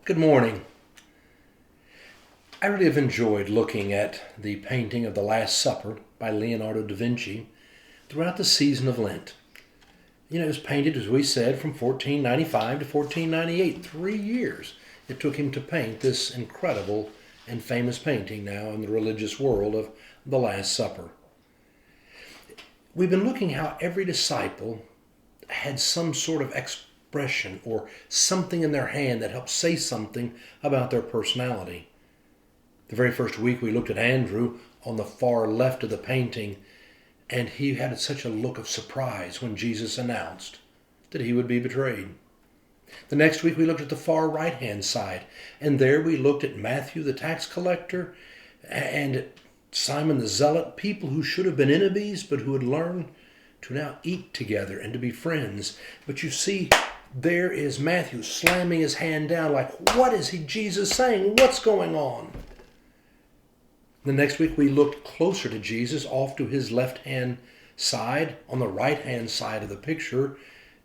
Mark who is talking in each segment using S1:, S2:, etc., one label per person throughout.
S1: Good morning. I really have enjoyed looking at the painting of the Last Supper by Leonardo da Vinci throughout the season of Lent. It was painted, as we said, from 1495 to 1498, 3 years it took him to paint this incredible and famous painting now in the religious world of the Last Supper. We've been looking how every disciple had some sort of expression or something in their hand that helped say something about their personality. The very first week we looked at Andrew on the far left of the painting, and he had such a look of surprise when Jesus announced that he would be betrayed. The next week we looked at the far right-hand side, and there we looked at Matthew the tax collector and Simon the zealot, people who should have been enemies but who had learned to now eat together and to be friends. But you see, there is Matthew slamming his hand down like, what is Jesus saying? What's going on? The next week we looked closer to Jesus, off to his left-hand side, on the right-hand side of the picture,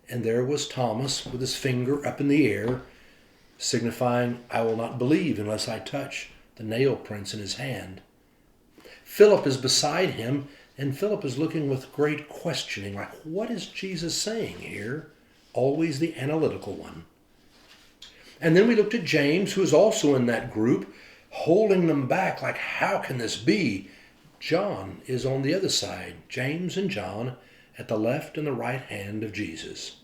S1: and there was Thomas with his finger up in the air, signifying, I will not believe unless I touch the nail prints in his hand. Philip is beside him, and Philip is looking with great questioning, like, what is Jesus saying here? Always the analytical one. And then we looked at James, who is also in that group, holding them back, like, how can this be? John is on the other side, James and John at the left and the right hand of Jesus.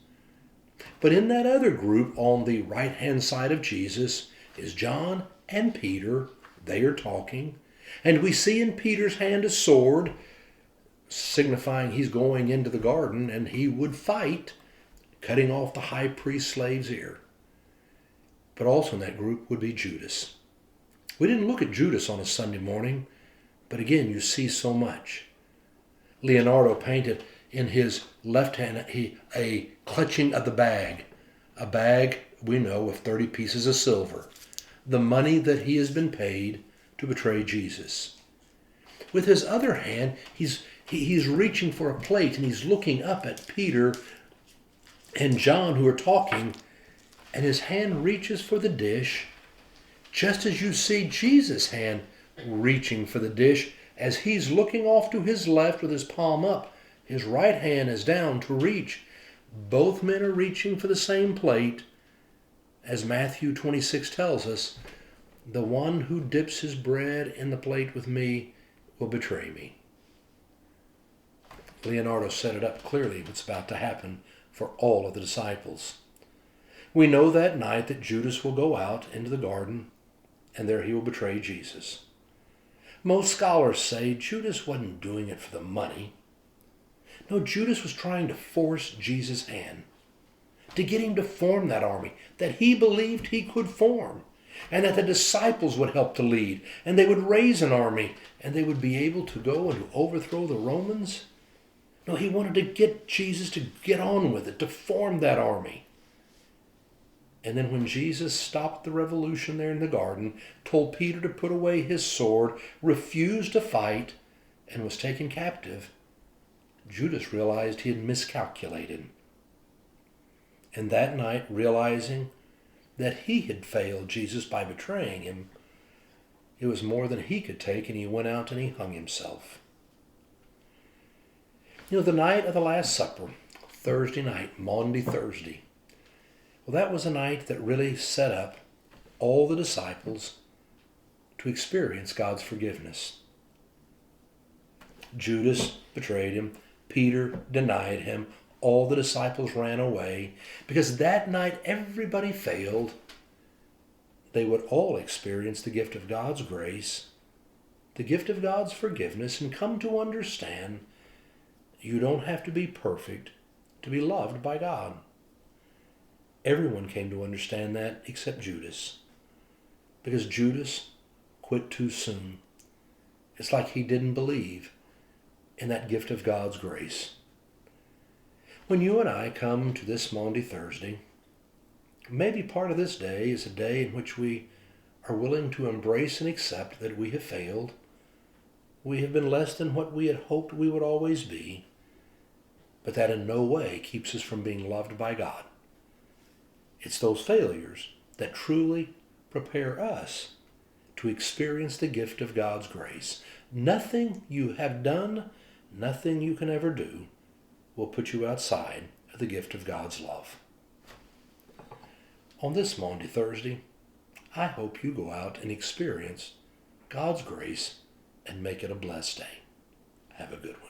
S1: But in that other group on the right-hand side of Jesus is John and Peter. They are talking. And we see in Peter's hand a sword, signifying he's going into the garden and he would fight, cutting off the high priest's slave's ear. But also in that group would be Judas. We didn't look at Judas on a Sunday morning, but again, you see so much. Leonardo painted in his left hand a clutching of the bag, a bag, we know, of 30 pieces of silver, the money that he has been paid to betray Jesus. With his other hand, he's reaching for a plate and he's looking up at Peter and John who are talking, and his hand reaches for the dish, just as you see Jesus' hand reaching for the dish as he's looking off to his left with his palm up. His right hand is down to reach. Both men are reaching for the same plate. As Matthew 26 tells us, the one who dips his bread in the plate with me will betray me. Leonardo set it up clearly what's about to happen for all of the disciples. We know that night that Judas will go out into the garden, and there he will betray Jesus. Most scholars say Judas wasn't doing it for the money. No, Judas was trying to force Jesus' hand, to get him to form that army that he believed he could form, and that the disciples would help to lead, and they would raise an army, and they would be able to go and to overthrow the Romans. No, he wanted to get Jesus to get on with it, to form that army. And then when Jesus stopped the revolution there in the garden, told Peter to put away his sword, refused to fight, and was taken captive, Judas realized he had miscalculated. And that night, realizing that he had failed Jesus by betraying him, it was more than he could take, and he went out and he hung himself. The night of the Last Supper, Thursday night, Maundy Thursday, well, that was a night that really set up all the disciples to experience God's forgiveness. Judas betrayed him. Peter denied him. All the disciples ran away because that night everybody failed. They would all experience the gift of God's grace, the gift of God's forgiveness, and come to understand you don't have to be perfect to be loved by God. Everyone came to understand that except Judas, because Judas quit too soon. It's like he didn't believe in that gift of God's grace. When you and I come to this Maundy Thursday, maybe part of this day is a day in which we are willing to embrace and accept that we have failed. We have been less than what we had hoped we would always be, but that in no way keeps us from being loved by God. It's those failures that truly prepare us to experience the gift of God's grace. Nothing you have done, nothing you can ever do will put you outside of the gift of God's love. On this Maundy Thursday, I hope you go out and experience God's grace and make it a blessed day. Have a good one.